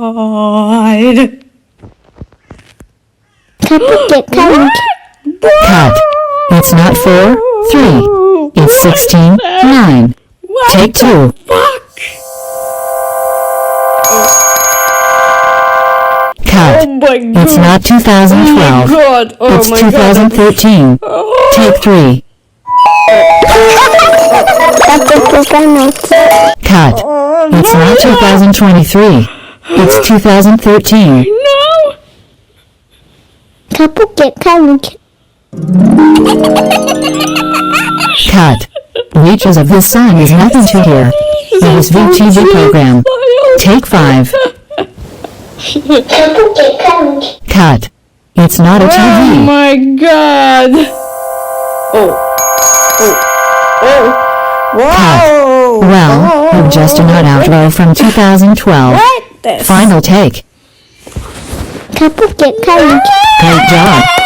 Right. Cut. It's not 4, 3. It's 16, 9. What Take 2. Fuck. Cut. Oh my god. It's not 2012. Oh my god. Oh It's my god. 2013. Oh. Take 3. Cut. It's not 2023. It's 2013. No. Cut. Reaches of the sun is nothing to hear. It was VTV program. Take 5. Cut. It's not a Oh TV. my god. Oh. Wow. Well, you're just a nut outro from 2012. What the Final take. Great job.